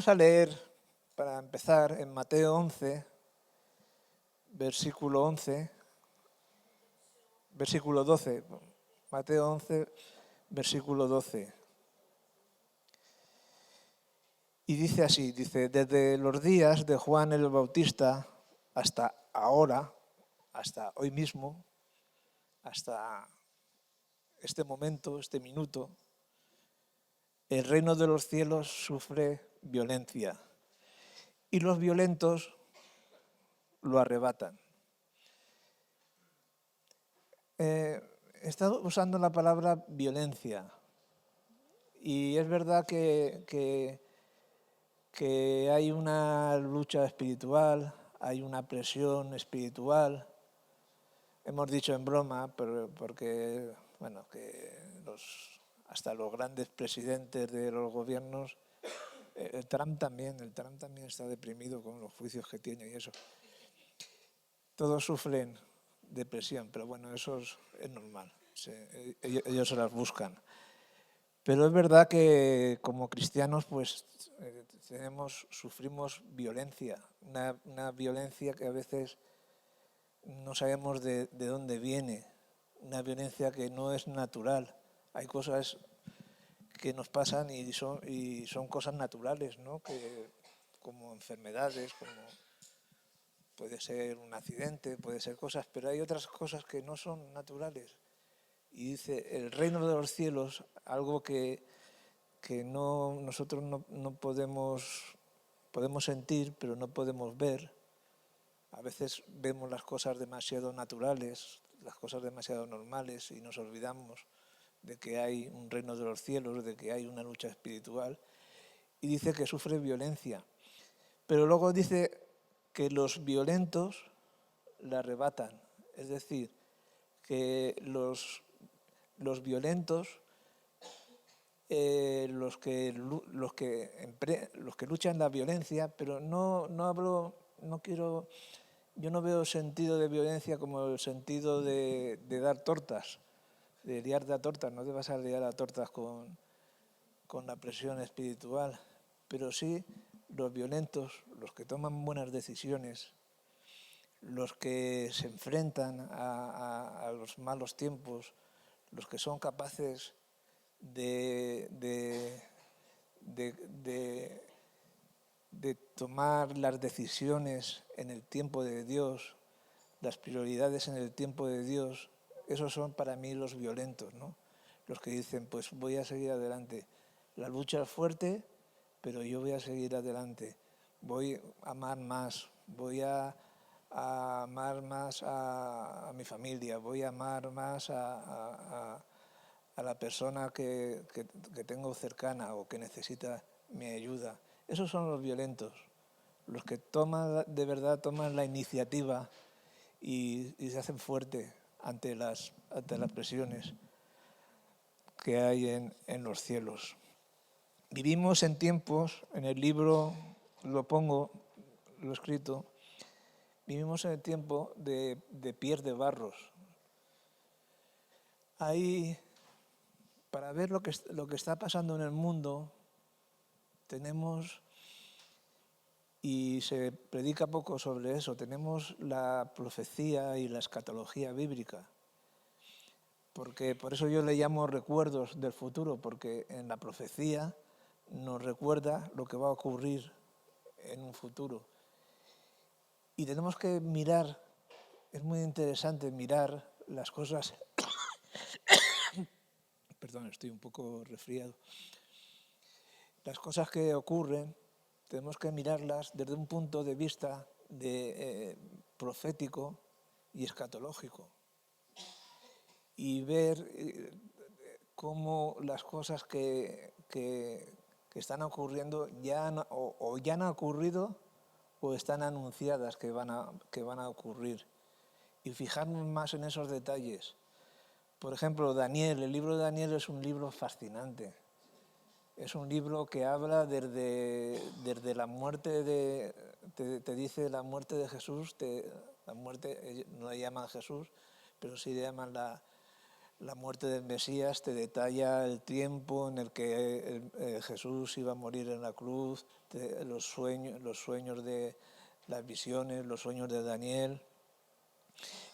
Vamos a leer, para empezar, en Mateo 11, versículo 11, versículo 12. Mateo 11, versículo 12. Y dice así, dice, desde los días de Juan el Bautista hasta ahora, hasta hoy mismo, hasta este momento, este minuto, el reino de los cielos sufre violencia y los violentos lo arrebatan. He estado usando la palabra violencia y es verdad que hay una lucha espiritual, hay una presión espiritual. Hemos dicho en broma, pero porque bueno, que hasta los grandes presidentes de los gobiernos, el Trump también está deprimido con los juicios que tiene y eso. Todos sufren depresión, pero bueno, eso es normal. Ellos se las buscan. Pero es verdad que como cristianos pues sufrimos violencia, una violencia que a veces no sabemos de dónde viene, una violencia que no es natural. Hay cosas que nos pasan y son cosas naturales, ¿no? Como enfermedades, como puede ser un accidente, puede ser cosas, pero hay otras cosas que no son naturales. Y dice, el reino de los cielos, algo que nosotros no podemos sentir, pero no podemos ver. A veces vemos las cosas demasiado naturales, las cosas demasiado normales y nos olvidamos de que hay un reino de los cielos, de que hay una lucha espiritual. Y dice que sufre violencia. Pero luego dice que los violentos la arrebatan. Es decir, que los violentos, los que luchan la violencia, pero yo no veo sentido de violencia como el sentido de dar tortas, de liarte a tortas. No te vas a liar a tortas con la presión espiritual, pero sí los violentos, los que toman buenas decisiones, los que se enfrentan a los malos tiempos, los que son capaces de tomar las decisiones en el tiempo de Dios, las prioridades en el tiempo de Dios. Esos son para mí los violentos, ¿no? Los que dicen, pues voy a seguir adelante. La lucha es fuerte, pero yo voy a seguir adelante. Voy a amar más, voy a amar más a mi familia, voy a amar más a la persona que tengo cercana o que necesita mi ayuda. Esos son los violentos, los que de verdad toman la iniciativa y se hacen fuerte ante las presiones que hay en los cielos. Vivimos en tiempos, en el libro lo he escrito, vivimos en el tiempo de pies de barros. Ahí, para ver lo que está pasando en el mundo, tenemos, y se predica poco sobre eso, tenemos la profecía y la escatología bíblica. Porque por eso yo le llamo recuerdos del futuro, porque en la profecía nos recuerda lo que va a ocurrir en un futuro. Y tenemos que mirar, es muy interesante mirar las cosas, perdón, estoy un poco resfriado, las cosas que ocurren, tenemos que mirarlas desde un punto de vista profético y escatológico. Y ver cómo las cosas que están ocurriendo ya han ocurrido o están anunciadas que van a ocurrir. Y fijarnos más en esos detalles. Por ejemplo, Daniel, el libro de Daniel es un libro fascinante. Es un libro que habla desde la muerte te dice la muerte de Jesús, la muerte, no le llaman Jesús, pero sí le llaman la muerte del Mesías te detalla el tiempo en el que Jesús iba a morir en la cruz, los sueños de las visiones, los sueños de Daniel.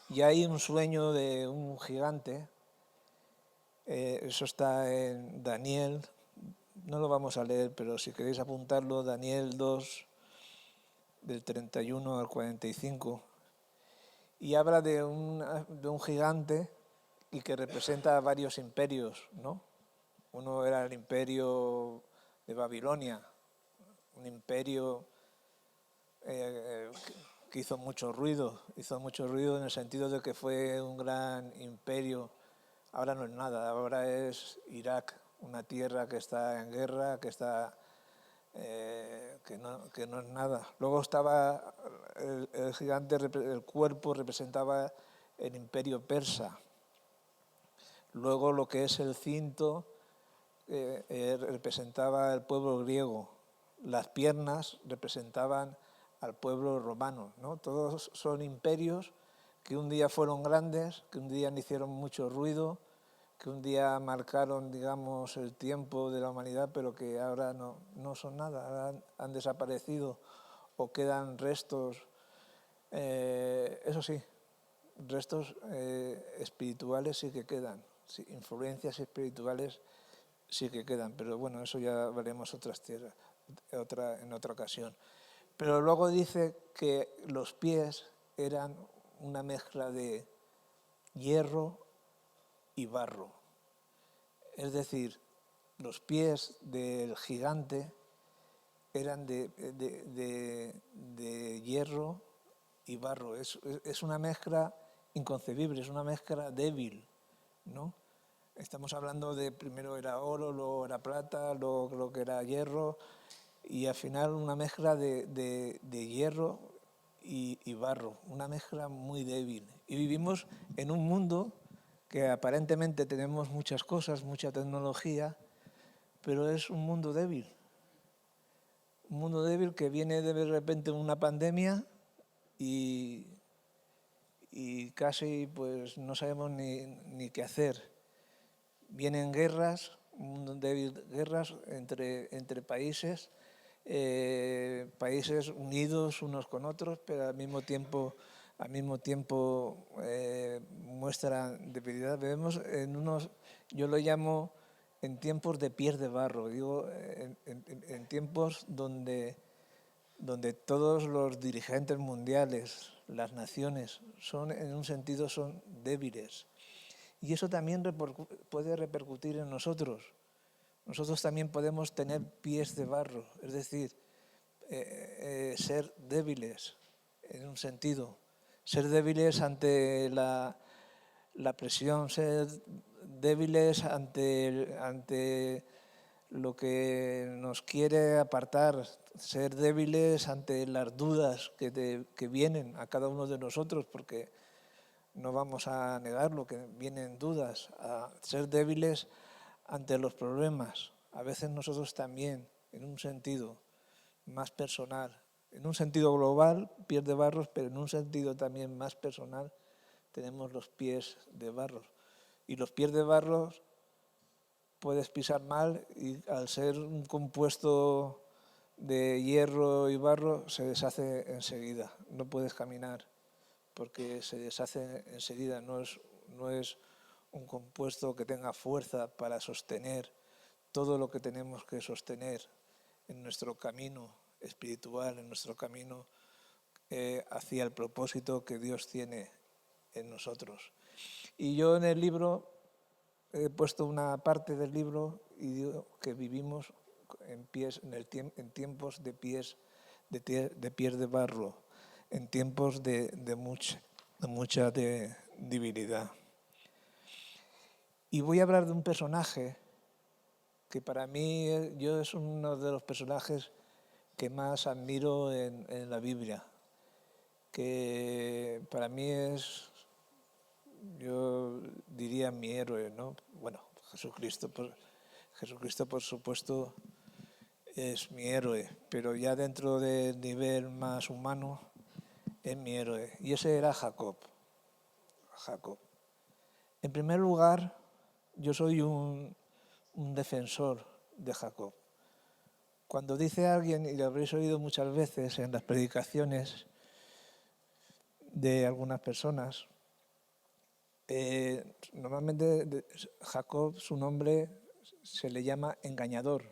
Y hay un sueño de un gigante, eso está en Daniel, no lo vamos a leer, pero si queréis apuntarlo, Daniel 2, del 31 al 45, y habla de un gigante y que representa varios imperios, ¿no? Uno era el imperio de Babilonia, un imperio que hizo mucho ruido en el sentido de que fue un gran imperio. Ahora no es nada, ahora es Irak, una tierra que está en guerra, que no es nada. Luego estaba el gigante, el cuerpo representaba el imperio persa. Luego lo que es el cinto representaba al pueblo griego. Las piernas representaban al pueblo romano, ¿no? Todos son imperios que un día fueron grandes, que un día hicieron mucho ruido, que un día marcaron, digamos, el tiempo de la humanidad, pero que ahora no son nada, ahora han desaparecido o quedan restos, eso sí, restos espirituales sí que quedan, sí, influencias espirituales sí que quedan, pero bueno, eso ya veremos en otra ocasión. Pero luego dice que los pies eran una mezcla de hierro y barro. Es decir, los pies del gigante eran de hierro y barro. Es una mezcla inconcebible, es una mezcla débil, ¿no? Estamos hablando de primero era oro, luego era plata, luego lo que era hierro, y al final una mezcla de hierro y barro, una mezcla muy débil. Y vivimos en un mundo que aparentemente tenemos muchas cosas, mucha tecnología, pero es un mundo débil. Un mundo débil que viene de repente una pandemia y casi pues no sabemos ni qué hacer. Vienen guerras, un mundo débil, guerras entre países, países unidos unos con otros, pero al mismo tiempo muestran debilidad. Vemos yo lo llamo en tiempos de pies de barro, digo, en tiempos donde todos los dirigentes mundiales, las naciones, en un sentido son débiles. Y eso también puede repercutir en nosotros. Nosotros también podemos tener pies de barro, es decir, ser débiles en un sentido, ser débiles ante la presión, ser débiles ante lo que nos quiere apartar, ser débiles ante las dudas que vienen a cada uno de nosotros, porque no vamos a negarlo, que vienen dudas, a ser débiles ante los problemas. A veces nosotros también, en un sentido más personal, en un sentido global, pies de barro, pero en un sentido también más personal, tenemos los pies de barro. Y los pies de barro puedes pisar mal y al ser un compuesto de hierro y barro se deshace enseguida, no puedes caminar porque se deshace enseguida, no es un compuesto que tenga fuerza para sostener todo lo que tenemos que sostener en nuestro camino espiritual, en nuestro camino hacia el propósito que Dios tiene en nosotros. Y yo en el libro he puesto una parte del libro y digo que vivimos en tiempos de pies de barro, en tiempos de mucha debilidad. Y voy a hablar de un personaje que para mí es uno de los personajes que más admiro en la Biblia, que para mí es, yo diría, mi héroe, ¿no? Bueno, Jesucristo por supuesto es mi héroe, pero ya dentro del nivel más humano es mi héroe. Y ese era Jacob. En primer lugar, yo soy un defensor de Jacob. Cuando dice alguien, y lo habréis oído muchas veces en las predicaciones de algunas personas, normalmente Jacob, su nombre se le llama engañador.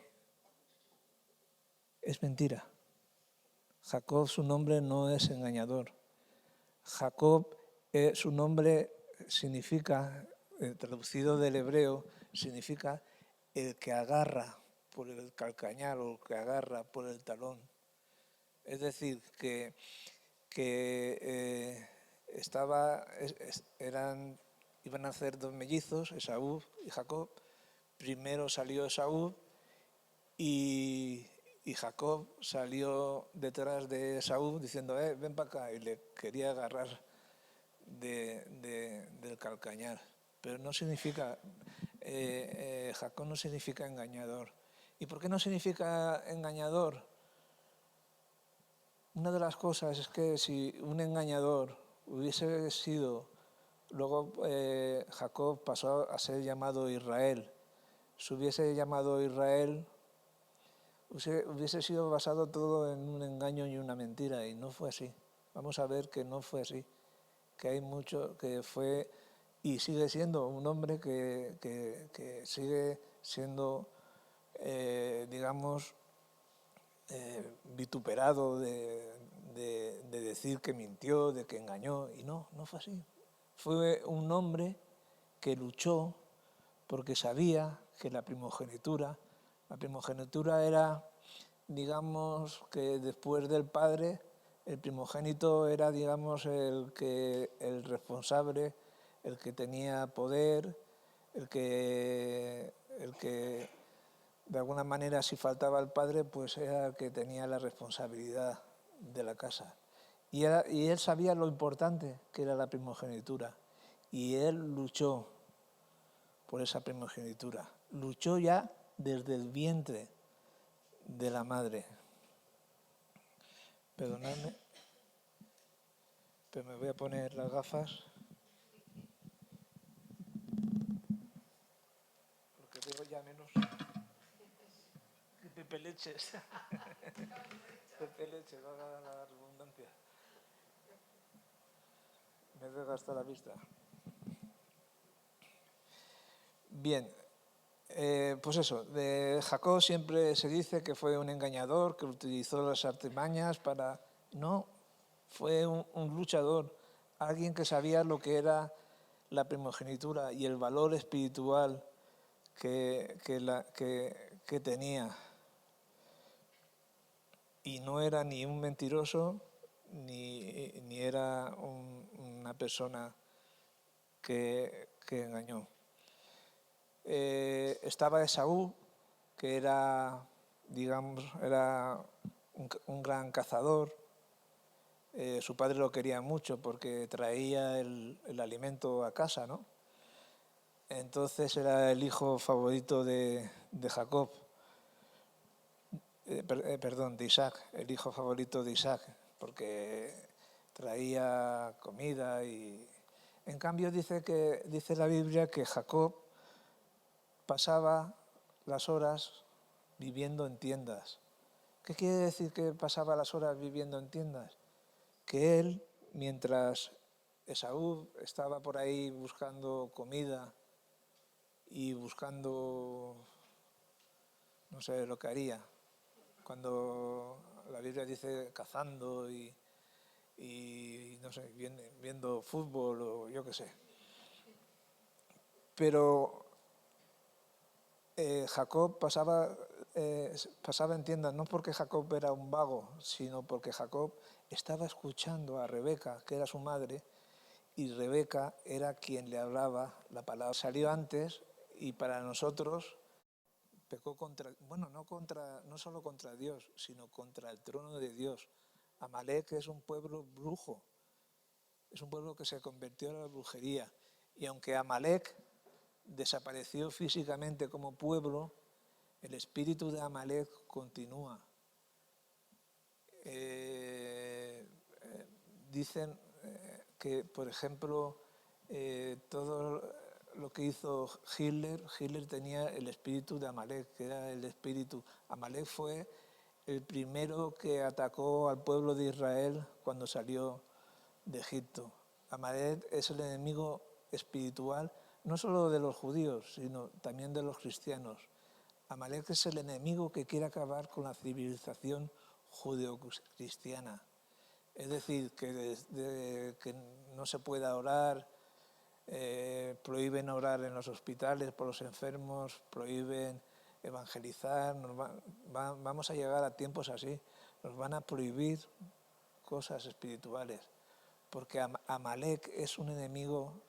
Es mentira. Jacob, su nombre no es engañador. Jacob, su nombre significa, traducido del hebreo, significa el que agarra por el calcañar o el que agarra por el talón. Es decir, que iban a nacer dos mellizos, Esaú y Jacob. Primero salió Esaú y Jacob salió detrás de Esaú diciendo, ven para acá, y le quería agarrar del calcañar. Pero no significa, Jacob no significa engañador. ¿Y por qué no significa engañador? Una de las cosas es que si un engañador hubiese sido, luego Jacob pasó a ser llamado Israel, si hubiese llamado Israel, hubiese sido basado todo en un engaño y una mentira, y no fue así. Vamos a ver que no fue así, que hay mucho, que fue y sigue siendo un hombre que sigue siendo, digamos, vituperado de decir que mintió, de que engañó, y no fue así. Fue un hombre que luchó porque sabía que la primogenitura era, digamos, que después del padre, el primogénito era, digamos, el responsable, el que tenía poder, el que de alguna manera, si faltaba el padre, pues era el que tenía la responsabilidad de la casa. Y él sabía lo importante que era la primogenitura. Y él luchó por esa primogenitura. Luchó ya desde el vientre de la madre. Perdonadme, pero me voy a poner las gafas. Porque veo ya menos. Pepe leches. Pepe leches, valga la redundancia. Me desgasta la vista. Bien, pues eso, de Jacob siempre se dice que fue un engañador, que utilizó las artimañas para... No, fue un luchador, alguien que sabía lo que era la primogenitura y el valor espiritual que tenía. Y no era ni un mentiroso, ni era una persona que engañó. Estaba Esaú, que era, digamos, era un gran cazador. Su padre lo quería mucho porque traía el alimento a casa, ¿no? Entonces era el hijo favorito de Jacob, perdón, de Isaac, el hijo favorito de Isaac, porque traía comida y... En cambio dice la Biblia que Jacob pasaba las horas viviendo en tiendas. ¿Qué quiere decir que pasaba las horas viviendo en tiendas? Que él, mientras Esaú estaba por ahí buscando comida y buscando, no sé lo que haría, cuando la Biblia dice cazando y no sé, viendo fútbol o yo qué sé. Pero Jacob pasaba en tiendas, no porque Jacob era un vago, sino porque Jacob estaba escuchando a Rebeca, que era su madre, y Rebeca era quien le hablaba la palabra. Salió antes y para nosotros pecó contra, bueno, no solo contra Dios, sino contra el trono de Dios. Amalek es un pueblo brujo, es un pueblo que se convirtió en la brujería. Y aunque Amalek desapareció físicamente como pueblo, el espíritu de Amalek continúa. Dicen que, por ejemplo, lo que hizo Hitler. Hitler tenía el espíritu de Amalek, que era el espíritu. Amalek fue el primero que atacó al pueblo de Israel cuando salió de Egipto. Amalek es el enemigo espiritual, no solo de los judíos, sino también de los cristianos. Amalek es el enemigo que quiere acabar con la civilización judeocristiana. Es decir, que no se pueda orar, prohíben orar en los hospitales por los enfermos, prohíben evangelizar. Vamos a llegar a tiempos así. Nos van a prohibir cosas espirituales, porque Amalek es un enemigo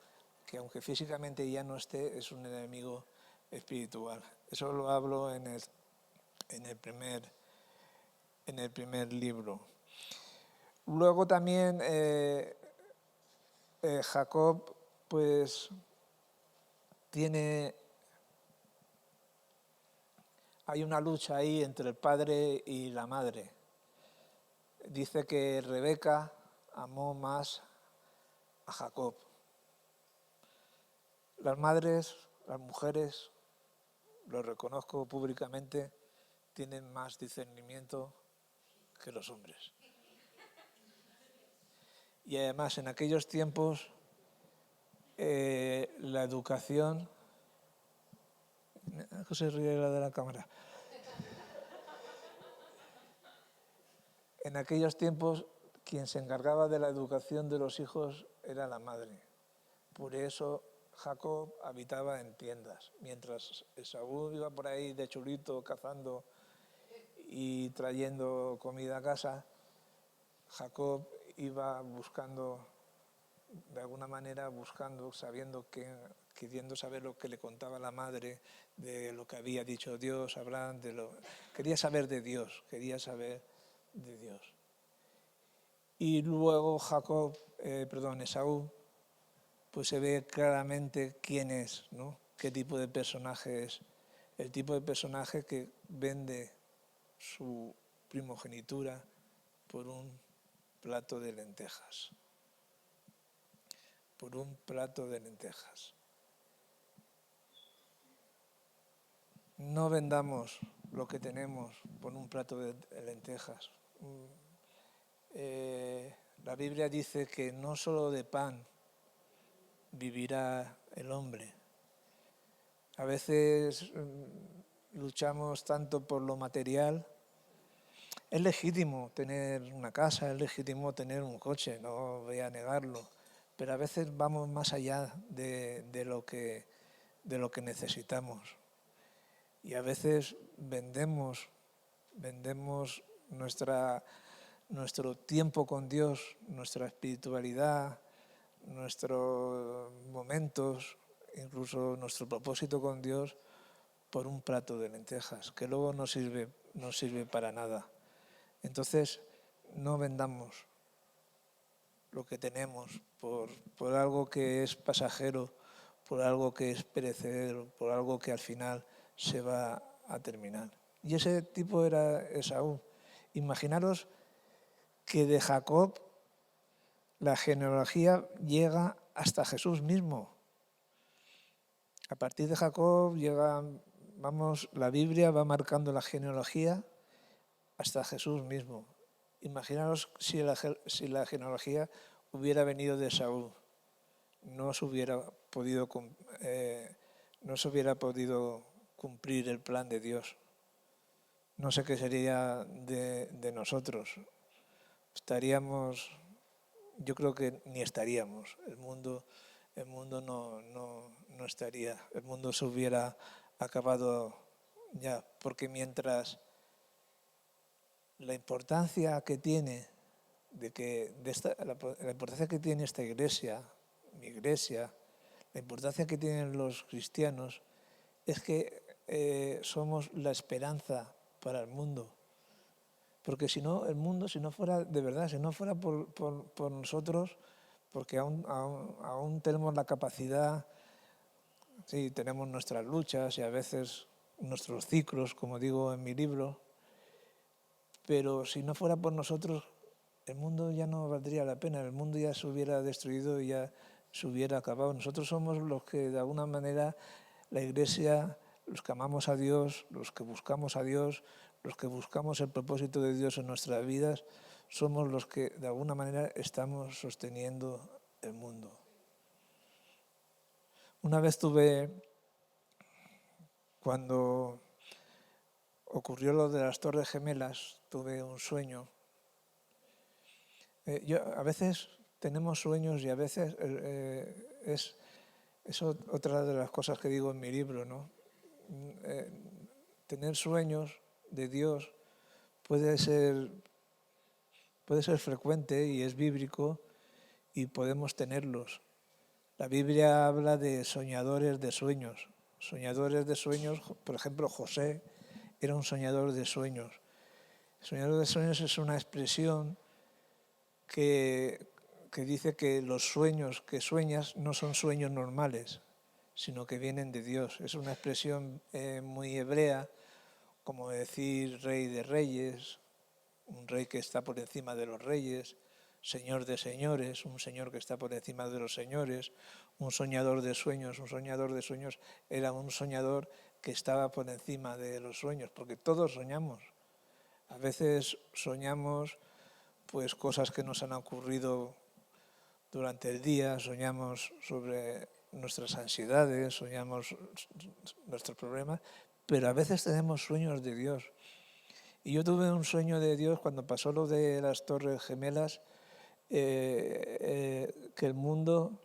que, aunque físicamente ya no esté, es un enemigo espiritual. Eso lo hablo en el primer libro. Luego también Jacob pues hay una lucha ahí entre el padre y la madre. Dice que Rebeca amó más a Jacob. Las madres, las mujeres, lo reconozco públicamente, tienen más discernimiento que los hombres. Y además en aquellos tiempos la educación... José ríe la de la cámara. En aquellos tiempos quien se encargaba de la educación de los hijos era la madre. Por eso Jacob habitaba en tiendas, mientras Esaú iba por ahí de chulito cazando y trayendo comida a casa. Jacob iba buscando, de alguna manera buscando, queriendo saber lo que le contaba la madre, de lo que había dicho Dios, Abraham, quería saber de Dios, Y luego Esaú, pues se ve claramente quién es, ¿no? Qué tipo de personaje es. El tipo de personaje que vende su primogenitura por un plato de lentejas. Por un plato de lentejas. No vendamos lo que tenemos por un plato de lentejas. La Biblia dice que no solo de pan vivirá el hombre. A veces luchamos tanto por lo material. Es legítimo tener una casa, es legítimo tener un coche, no voy a negarlo, pero a veces vamos más allá de lo que necesitamos. Y a veces vendemos nuestro tiempo con Dios, nuestra espiritualidad, nuestros momentos, incluso nuestro propósito con Dios, por un plato de lentejas, que luego no sirve para nada. Entonces, no vendamos lo que tenemos por algo que es pasajero, por algo que es perecedero, por algo que al final se va a terminar. Y ese tipo era Esaú. Imaginaros que de Jacob la genealogía llega hasta Jesús mismo. A partir de Jacob la Biblia va marcando la genealogía hasta Jesús mismo. Imaginaros si la genealogía hubiera venido de Saúl. No se hubiera podido cumplir el plan de Dios. No sé qué sería de nosotros. Yo creo que ni estaríamos. El mundo no estaría. El mundo se hubiera acabado ya, porque mientras la importancia que tiene la importancia que tiene esta iglesia, mi iglesia, la importancia que tienen los cristianos, es que somos la esperanza para el mundo. Porque si no, el mundo, si no fuera de verdad, si no fuera por nosotros, porque aún tenemos la capacidad, sí, tenemos nuestras luchas y a veces nuestros ciclos, como digo en mi libro, pero si no fuera por nosotros, el mundo ya no valdría la pena, el mundo ya se hubiera destruido y ya se hubiera acabado. Nosotros somos los que de alguna manera, la Iglesia, los que amamos a Dios, los que buscamos a Dios, los que buscamos el propósito de Dios en nuestras vidas, somos los que de alguna manera estamos sosteniendo el mundo. Una vez cuando ocurrió lo de las Torres Gemelas, tuve un sueño. A veces tenemos sueños y a veces es otra de las cosas que digo en mi libro, ¿no? Tener sueños de Dios puede ser frecuente y es bíblico y podemos tenerlos. La Biblia habla de soñadores de sueños. Soñadores de sueños, por ejemplo, José era un soñador de sueños. Soñador de sueños es una expresión que dice que los sueños que sueñas no son sueños normales, sino que vienen de Dios. Es una expresión muy hebrea, como decir rey de reyes, un rey que está por encima de los reyes, señor de señores, un señor que está por encima de los señores, un soñador de sueños. Un soñador de sueños era un soñador que estaba por encima de los sueños, porque todos soñamos. A veces soñamos pues cosas que nos han ocurrido durante el día, soñamos sobre nuestras ansiedades, soñamos nuestros problemas, pero a veces tenemos sueños de Dios. Y yo tuve un sueño de Dios cuando pasó lo de las Torres Gemelas, que el mundo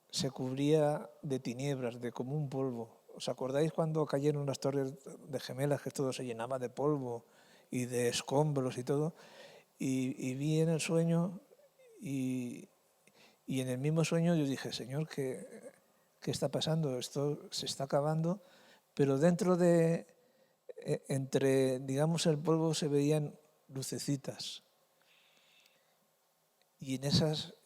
se cubría de tinieblas, de como un polvo. ¿Os acordáis cuando cayeron las Torres de Gemelas, que todo se llenaba de polvo y de escombros y todo? Y vi en el sueño y en el mismo sueño yo dije, Señor, ¿qué está pasando? Esto se está acabando, pero dentro de, entre, digamos, el polvo se veían lucecitas. Y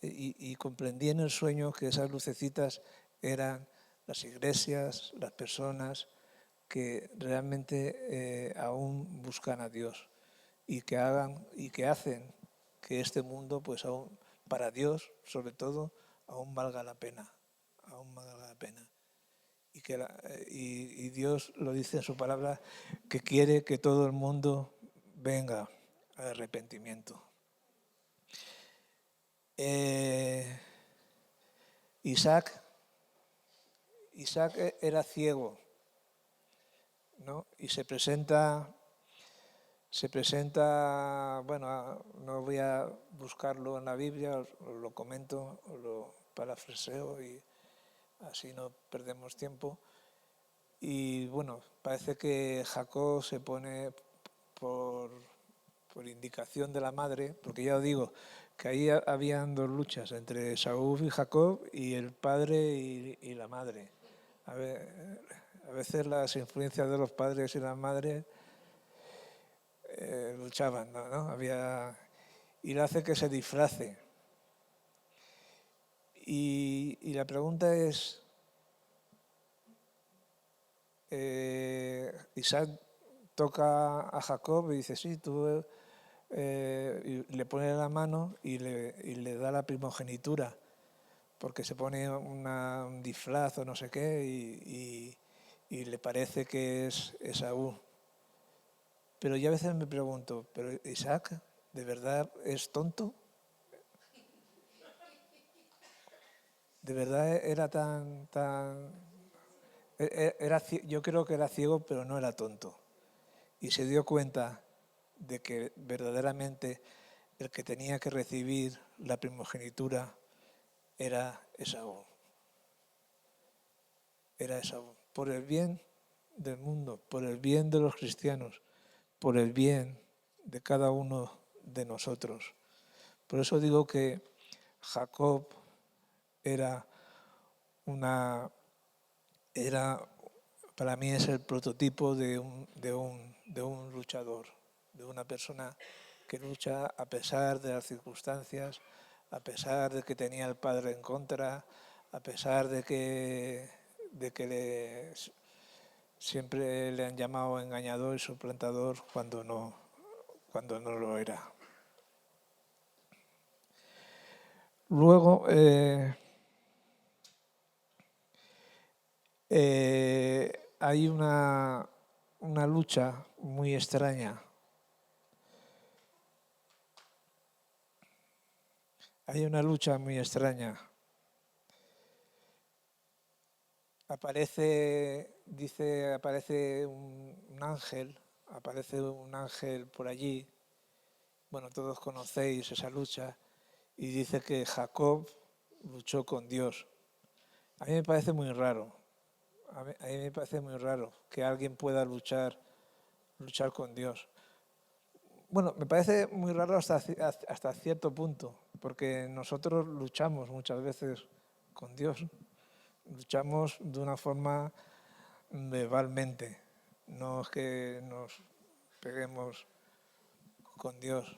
y comprendí en el sueño que esas lucecitas eran las iglesias, las personas que realmente aún buscan a Dios y que hacen que este mundo, pues aún, para Dios, sobre todo, aún valga la pena. Y Dios lo dice en su palabra, que quiere que todo el mundo venga al arrepentimiento. Isaac era ciego, ¿no? Y se presenta, bueno, no voy a buscarlo en la Biblia, os lo comento, os lo parafraseo y así no perdemos tiempo. Y bueno, parece que Jacob se pone por indicación de la madre, porque ya os digo que ahí habían dos luchas entre Saúl y Jacob y el padre y la madre. A veces las influencias de los padres y las madres luchaban, ¿no? Y le hace que se disfrace. Y la pregunta es, Isaac toca a Jacob y dice, sí, tú... y le pone la mano y le da la primogenitura, porque se pone un disfraz o no sé qué y le parece que es Esaú. Pero yo a veces me pregunto, ¿pero Isaac de verdad es tonto? ¿De verdad era yo creo que era ciego, pero no era tonto? Y se dio cuenta de que verdaderamente el que tenía que recibir la primogenitura era Esaú. Era Esaú. Por el bien del mundo, por el bien de los cristianos, por el bien de cada uno de nosotros. Por eso digo que Jacob para mí es el prototipo de un luchador, de una persona que lucha a pesar de las circunstancias, a pesar de que tenía al padre en contra, a pesar de que siempre le han llamado engañador y suplantador cuando no lo era. Luego, Hay una lucha muy extraña. Hay una lucha muy extraña. Aparece aparece un ángel por allí. Bueno, todos conocéis esa lucha. Y dice que Jacob luchó con Dios. A mí me parece muy raro. A mí me parece muy raro que alguien pueda luchar con Dios. Bueno, me parece muy raro hasta cierto punto, porque nosotros luchamos muchas veces con Dios. Luchamos de una forma verbalmente. No es que nos peguemos con Dios.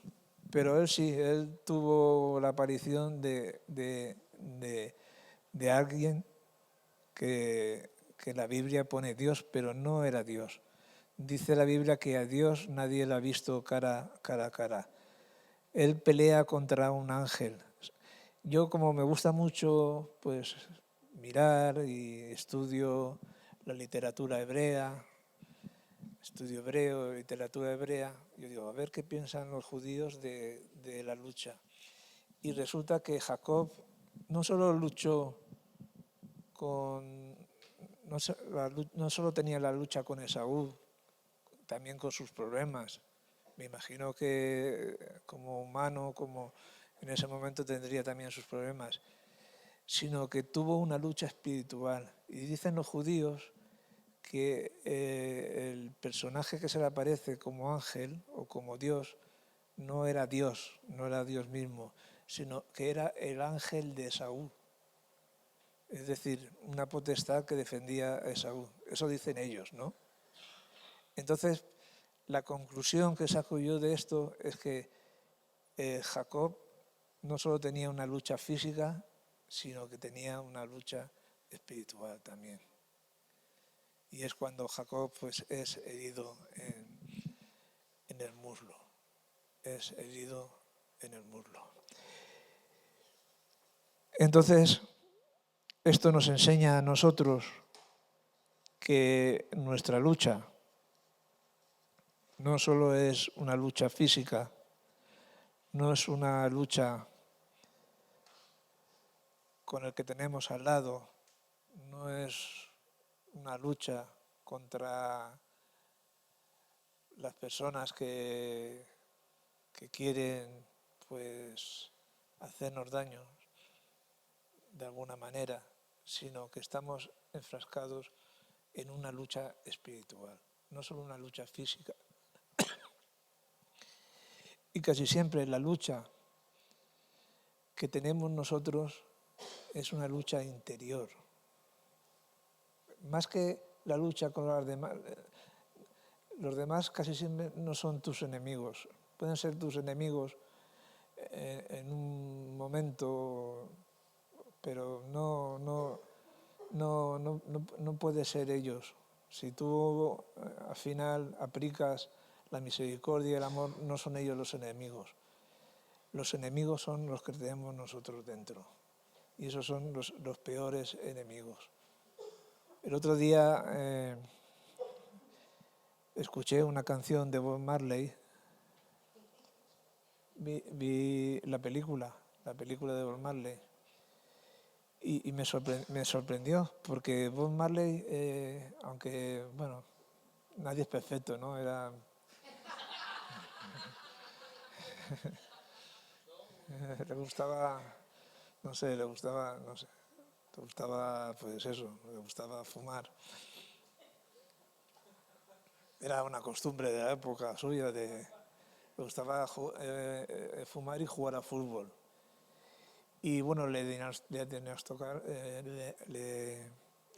Pero él sí, él tuvo la aparición de alguien que la Biblia pone Dios, pero no era Dios. Dice la Biblia que a Dios nadie lo ha visto cara a cara. Él pelea contra un ángel. Yo, como me gusta mucho pues mirar y estudio la literatura hebrea, estudio hebreo, literatura hebrea, yo digo, a ver qué piensan los judíos de la lucha. Y resulta que Jacob no solo luchó con... No solo tenía la lucha con Esaú, también con sus problemas. Me imagino que como humano, como en ese momento tendría también sus problemas, sino que tuvo una lucha espiritual. Y dicen los judíos que el personaje que se le aparece como ángel o como Dios no era Dios mismo, sino que era el ángel de Esaú. Es decir, una potestad que defendía a Esaú. Eso dicen ellos, ¿no? Entonces, la conclusión que saco yo de esto es que Jacob no solo tenía una lucha física, sino que tenía una lucha espiritual también. Y es cuando Jacob pues, es herido en el muslo. Es herido en el muslo. Entonces, esto nos enseña a nosotros que nuestra lucha no solo es una lucha física, no es una lucha con el que tenemos al lado, no es una lucha contra las personas que quieren pues hacernos daño de alguna manera, sino que estamos enfrascados en una lucha espiritual, no solo una lucha física. Y casi siempre la lucha que tenemos nosotros es una lucha interior. Más que la lucha con los demás casi siempre no son tus enemigos. Pueden ser tus enemigos en un momento, pero no puede ser ellos. Si tú al final aplicas la misericordia y el amor, no son ellos los enemigos. Los enemigos son los que tenemos nosotros dentro. Y esos son los peores enemigos. El otro día escuché una canción de Bob Marley. Vi la película de Bob Marley. Y me sorprendió, porque Bob Marley, aunque, bueno, nadie es perfecto, ¿no? Era... le gustaba, le gustaba, pues eso, le gustaba fumar. Era una costumbre de la época suya, le gustaba fumar y jugar a fútbol. Y bueno, le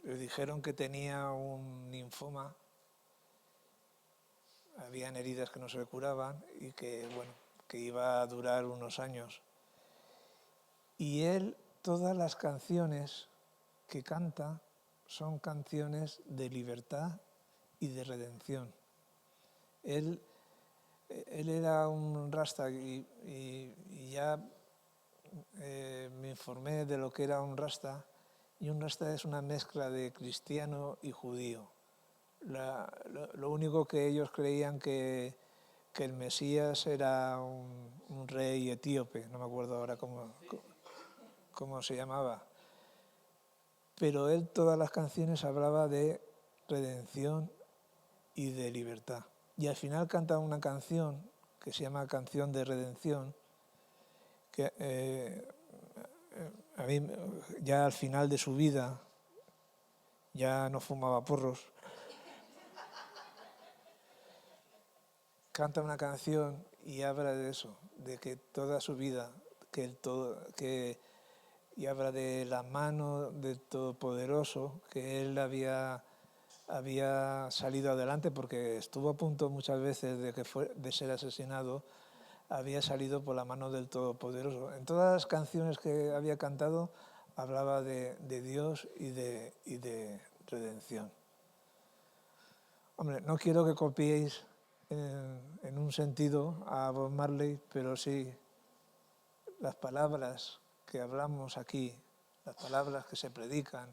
dijeron que tenía un linfoma, habían heridas que no se le curaban y que, bueno, que iba a durar unos años. Y él, todas las canciones que canta son canciones de libertad y de redención. Él era un rasta y ya me informé de lo que era un rasta y un rasta es una mezcla de cristiano y judío. Lo único que ellos creían que el Mesías era un rey etíope, no me acuerdo ahora cómo se llamaba. Pero él, todas las canciones hablaba de redención y de libertad. Y al final canta una canción que se llama Canción de Redención, que a mí ya al final de su vida ya no fumaba porros. Canta una canción y habla de eso, de que toda su vida, y habla de la mano del Todopoderoso, que él había salido adelante porque estuvo a punto muchas veces de ser asesinado, había salido por la mano del Todopoderoso. En todas las canciones que había cantado hablaba de Dios y de redención. Hombre, no quiero que copiéis en un sentido a Bob Marley, pero sí las palabras que hablamos aquí, las palabras que se predican,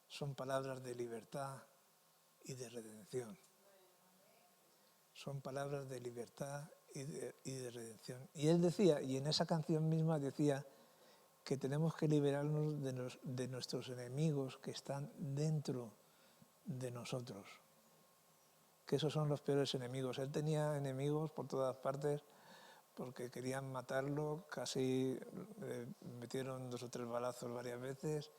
son palabras de libertad y de redención. Son palabras de libertad y de redención. Y él decía, y en esa canción misma decía, que tenemos que liberarnos de nuestros enemigos que están dentro de nosotros. Que esos son los peores enemigos. Él tenía enemigos por todas partes porque querían matarlo, casi metieron 2 o 3 balazos varias veces,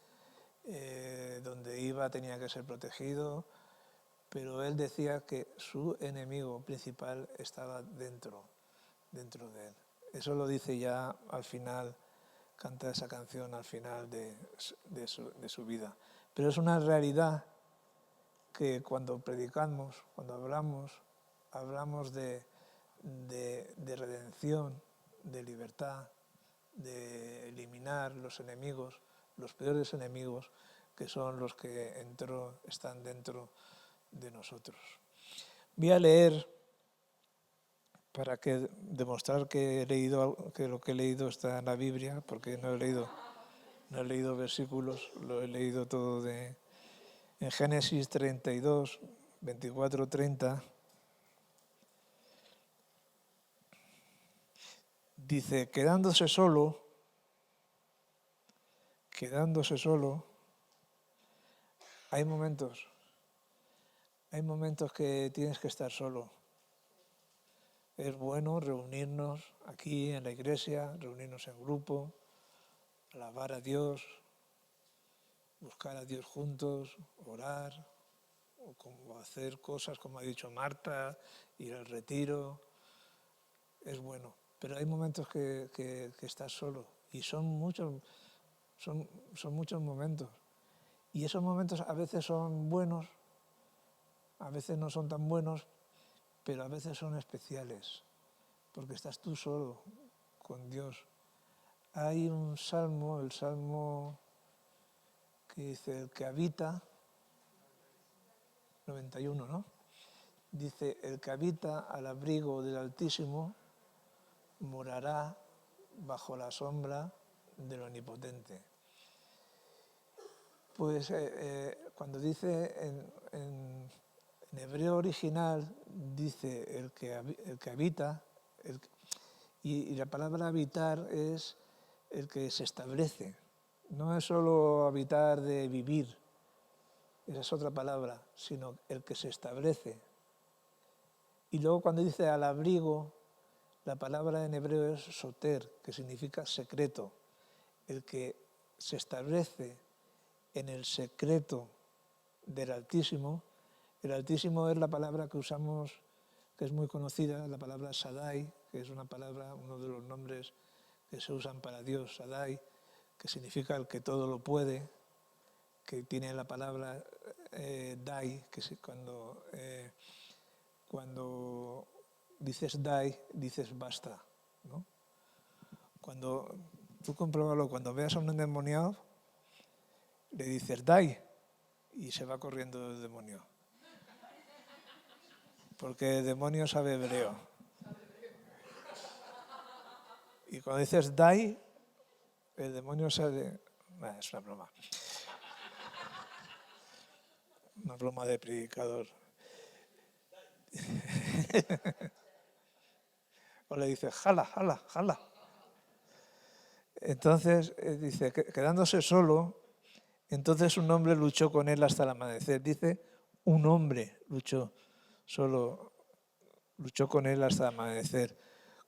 donde iba tenía que ser protegido, pero él decía que su enemigo principal estaba dentro de él. Eso lo dice ya al final, canta esa canción al final de su vida. Pero es una realidad que cuando predicamos, cuando hablamos de redención, de libertad, de eliminar los enemigos, los peores enemigos, que son los que están dentro de nosotros. Voy a leer para demostrar que lo que he leído está en la Biblia, porque no he leído versículos, lo he leído todo en Génesis 32, 24, 30. Dice, quedándose solo, hay momentos que tienes que estar solo. Es bueno reunirnos aquí en la iglesia, reunirnos en grupo, alabar a Dios, buscar a Dios juntos, orar, o hacer cosas como ha dicho Marta, ir al retiro. Es bueno, pero hay momentos que estás solo y son muchos momentos. Y esos momentos a veces son buenos, a veces no son tan buenos, pero a veces son especiales, porque estás tú solo con Dios. Hay un salmo, el salmo que dice, el que habita, 91, ¿no? Dice, el que habita al abrigo del Altísimo morará bajo la sombra del Omnipotente. Pues cuando dice en hebreo original, dice el que habita, y la palabra habitar es el que se establece. No es solo habitar de vivir, esa es otra palabra, sino el que se establece. Y luego cuando dice al abrigo, la palabra en hebreo es soter, que significa secreto. El que se establece en el secreto del Altísimo. El Altísimo es la palabra que usamos, que es muy conocida, la palabra Shaddai, que es una palabra, uno de los nombres que se usan para Dios, Shaddai, que significa el que todo lo puede, que tiene la palabra Dai, que es cuando dices Dai, dices basta, ¿no? Cuando tú compruébalo, cuando veas a un endemoniado, le dices Dai y se va corriendo el demonio. Porque el demonio sabe hebreo. Y cuando dices Dai, el demonio sabe... Nah, es una broma. Una broma de predicador. O le dice, jala, jala, jala. Entonces, dice, quedándose solo, entonces un hombre luchó con él hasta el amanecer. Dice, un hombre luchó con él hasta el amanecer.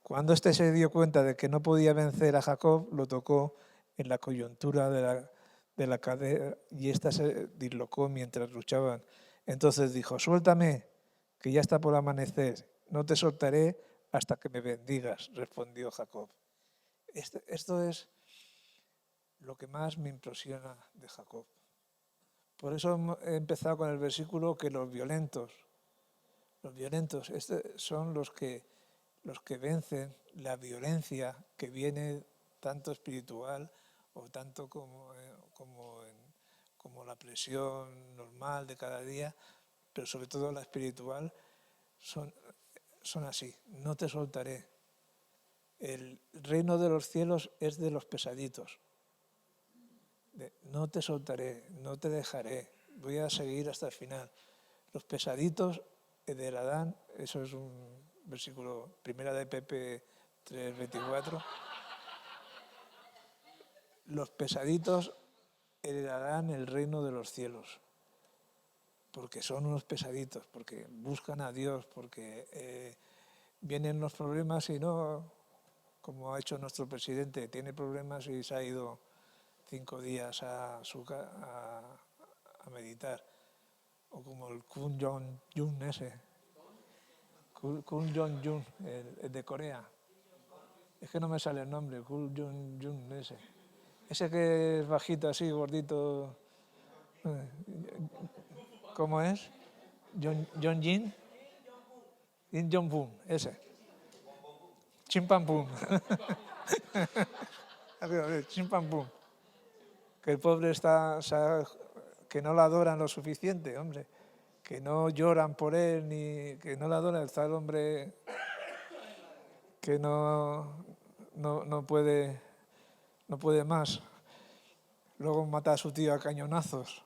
Cuando éste se dio cuenta de que no podía vencer a Jacob, lo tocó en la coyuntura de la cadera y ésta se dislocó mientras luchaban. Entonces dijo, suéltame, que ya está por amanecer. No te soltaré hasta que me bendigas, respondió Jacob. Esto es lo que más me impresiona de Jacob. Por eso he empezado con el versículo que los violentos son los que vencen la violencia que viene tanto espiritual o tanto como la presión normal de cada día, pero sobre todo la espiritual, son así. No te soltaré. El reino de los cielos es de los pesaditos. No te soltaré, no te dejaré, voy a seguir hasta el final. Los pesaditos del Adán, eso es un versículo, primera de Pepe 3:24. Los pesaditos heredarán el reino de los cielos, porque son unos pesaditos, porque buscan a Dios, porque vienen los problemas y no, como ha hecho nuestro presidente, tiene problemas y se ha ido 5 días a meditar. O como el Kim Jong-un ese. Kim Jong-un, el de Corea. Es que no me sale el nombre, Kim Jong-un ese. Ese que es bajito así, gordito. ¿Cómo es? Jong-jin. Kim Jong-un, ese. Chimpampum. Chimpampum. Que el pobre que no lo adoran lo suficiente, hombre. Que no lloran por él, ni que no lo adoran. Está el hombre que no puede más. Luego mata a su tío a cañonazos.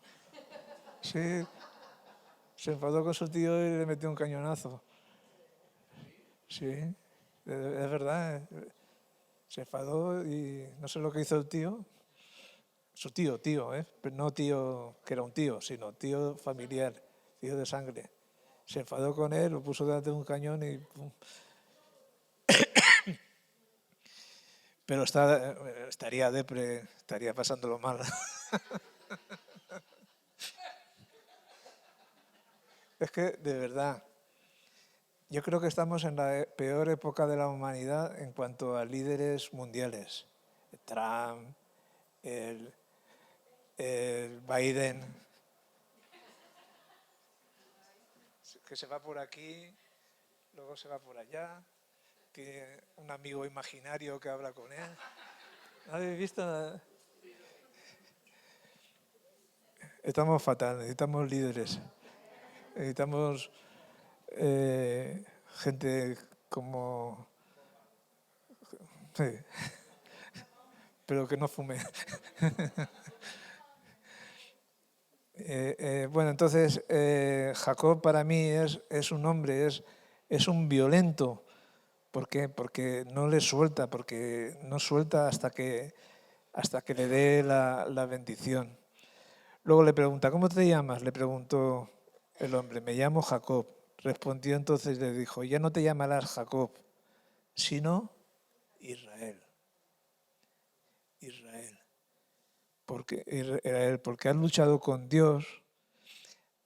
Sí, se enfadó con su tío y le metió un cañonazo. Sí, es verdad. Se enfadó y no sé lo que hizo el tío. Su tío, pero no tío que era un tío, sino tío familiar, tío de sangre. Se enfadó con él, lo puso delante de un cañón y pum. Pero estaría pasándolo mal. Es que, de verdad, yo creo que estamos en la peor época de la humanidad en cuanto a líderes mundiales. Trump, el Biden, que se va por aquí, luego se va por allá, tiene un amigo imaginario que habla con él. ¿No habéis visto nada? Estamos fatal, necesitamos líderes, necesitamos gente como... Sí, pero que no fume. Bueno, entonces Jacob para mí es un hombre, es un violento. ¿Por qué? Porque no le suelta, porque no suelta hasta que le dé la bendición. Luego le pregunta, ¿cómo te llamas? Le preguntó el hombre, me llamo Jacob. Respondió entonces, le dijo, ya no te llamarás Jacob, sino Israel. Israel. Porque has luchado con Dios.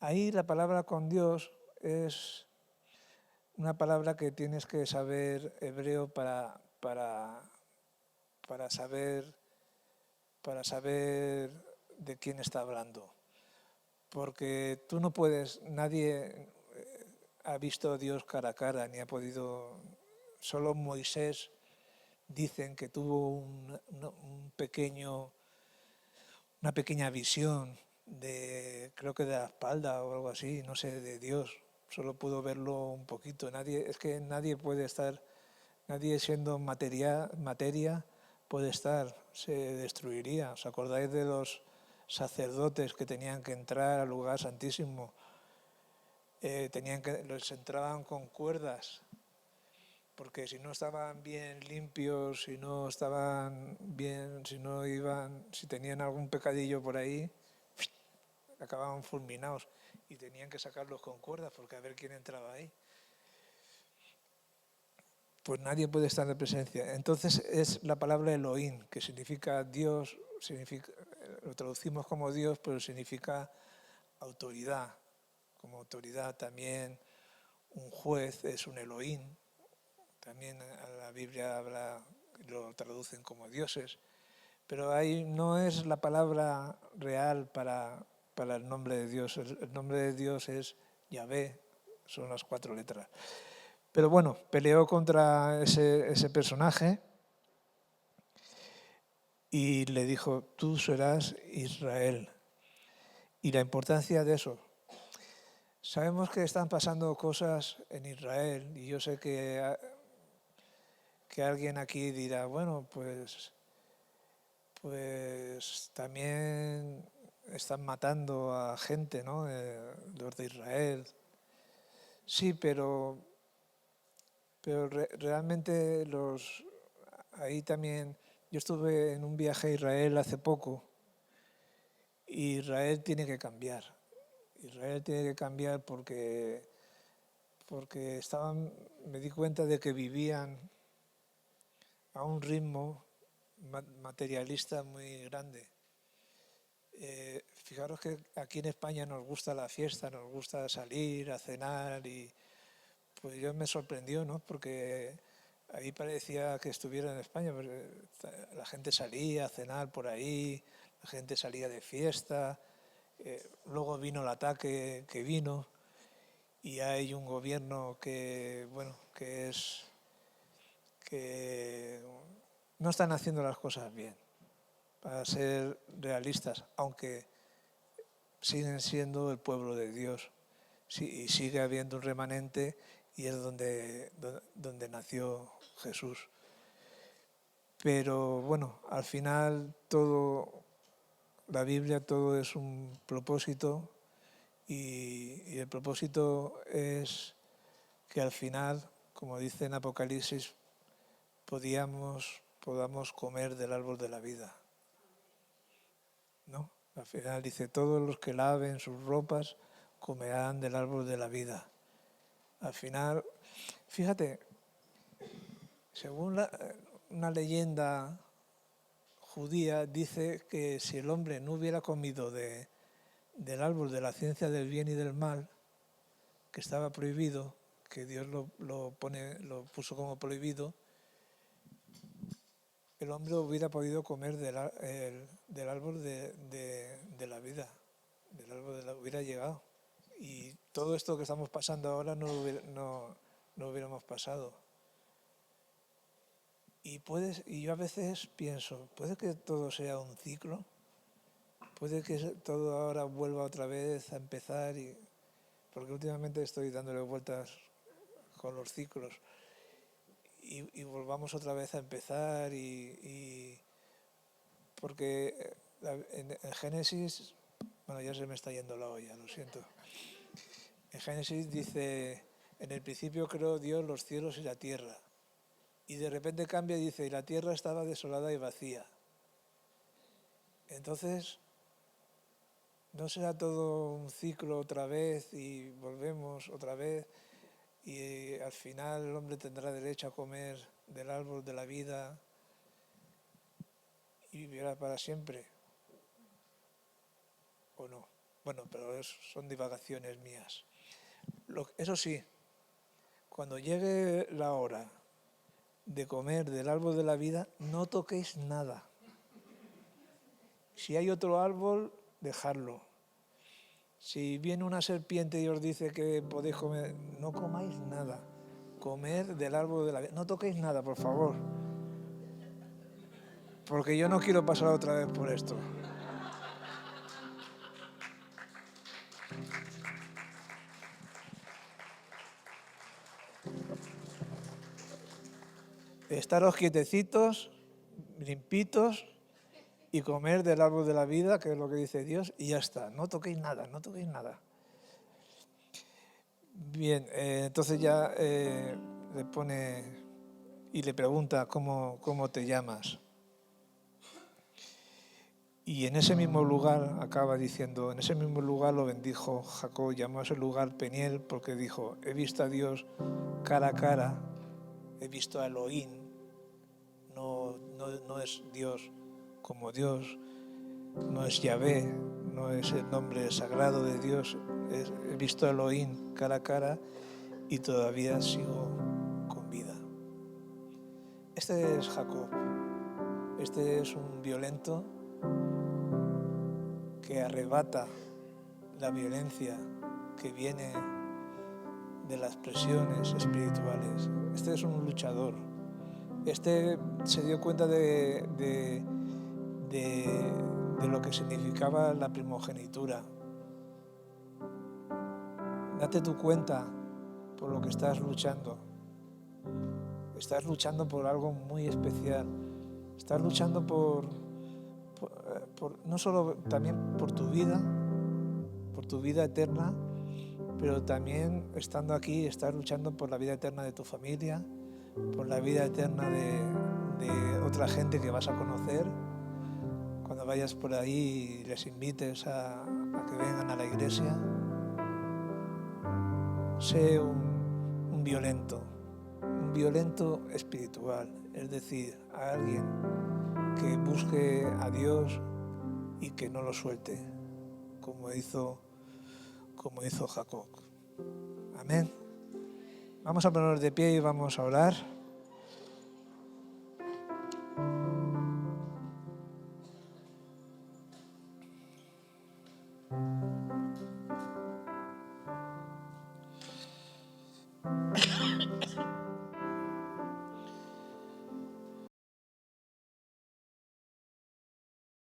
Ahí la palabra con Dios es una palabra que tienes que saber hebreo para saber de quién está hablando. Porque tú no puedes, nadie ha visto a Dios cara a cara, ni ha podido, solo Moisés dicen que tuvo una pequeña visión creo que de la espalda o algo así, no sé, de Dios. Solo pudo verlo un poquito. Es que nadie puede estar, nadie siendo materia puede estar, se destruiría. ¿Os acordáis de los sacerdotes que tenían que entrar al lugar santísimo, los entraban con cuerdas, porque si no estaban bien limpios, si no estaban bien, si tenían algún pecadillo por ahí, acababan fulminados y tenían que sacarlos con cuerdas porque a ver quién entraba ahí. Pues nadie puede estar en presencia. Entonces es la palabra Elohim, que significa Dios, lo traducimos como Dios, pero significa autoridad. Como autoridad también un juez es un Elohim. También la Biblia lo traducen como dioses. Pero ahí no es la palabra real para el nombre de Dios. El nombre de Dios es Yahvé, son las 4 letras. Pero bueno, peleó contra ese personaje y le dijo, tú serás Israel. Y la importancia de eso. Sabemos que están pasando cosas en Israel y yo sé que alguien aquí dirá, bueno, pues también están matando a gente, ¿no? Los de Israel. Sí, pero realmente ahí también, yo estuve en un viaje a Israel hace poco y Israel tiene que cambiar. Israel tiene que cambiar porque me di cuenta de que vivían a un ritmo materialista muy grande. Fijaros que aquí en España nos gusta la fiesta, nos gusta salir a cenar y pues yo me sorprendió, ¿no? Porque ahí parecía que estuviera en España, pero la gente salía a cenar por ahí, la gente salía de fiesta, luego vino el ataque que vino y hay un gobierno que no están haciendo las cosas bien, para ser realistas, aunque siguen siendo el pueblo de Dios y sigue habiendo un remanente y es donde nació Jesús. Pero bueno, al final la Biblia todo es un propósito y el propósito es que al final, como dice en Apocalipsis, podamos comer del árbol de la vida, ¿no? Al final dice, todos los que laven sus ropas comerán del árbol de la vida. Al final, fíjate, según una leyenda judía, dice que si el hombre no hubiera comido del árbol de la ciencia del bien y del mal, que estaba prohibido, que Dios lo puso como prohibido, el hombre hubiera podido comer del árbol de la vida, hubiera llegado. Y todo esto que estamos pasando ahora no hubiéramos pasado. Y yo a veces pienso, ¿puede que todo sea un ciclo? ¿Puede que todo ahora vuelva otra vez a empezar? Porque últimamente estoy dándole vueltas con los ciclos. Y volvamos otra vez a empezar porque en Génesis, bueno, ya se me está yendo la olla, lo siento. En Génesis dice, en el principio creó Dios los cielos y la tierra. Y de repente cambia y dice, y la tierra estaba desolada y vacía. Entonces, ¿no será todo un ciclo otra vez y volvemos otra vez? Y al final el hombre tendrá derecho a comer del árbol de la vida y vivirá para siempre. ¿O no? Bueno, pero son divagaciones mías. Eso sí, cuando llegue la hora de comer del árbol de la vida, no toquéis nada. Si hay otro árbol, dejadlo. Si viene una serpiente y os dice que podéis comer, no comáis nada. Comer del árbol de la vida. No toquéis nada, por favor. Porque yo no quiero pasar otra vez por esto. Estaros quietecitos, limpitos y comer del árbol de la vida, que es lo que dice Dios, y ya está. No toquéis nada, no toquéis nada. Bien, entonces ya le pone y le pregunta cómo te llamas. Y en ese mismo lugar, acaba diciendo, en ese mismo lugar lo bendijo Jacob, llamó a ese lugar Peniel, porque dijo, he visto a Dios cara a cara, he visto a Elohim, no es Dios como Dios, no es Yahvé, no es el nombre sagrado de Dios, he visto a Elohim cara a cara y todavía sigo con vida. Este es Jacob, este es un violento que arrebata la violencia que viene de las presiones espirituales. Este es un luchador. Este se dio cuenta de lo que significaba la primogenitura. Date tu cuenta por lo que estás luchando. Estás luchando por algo muy especial. Estás luchando por no solo también por tu vida eterna, pero también estando aquí estás luchando por la vida eterna de tu familia, por la vida eterna de otra gente que vas a conocer. Cuando vayas por ahí y les invites a que vengan a la iglesia, sé un violento espiritual, es decir, a alguien que busque a Dios y que no lo suelte, como hizo Jacob. Amén. Vamos a ponernos de pie y vamos a orar.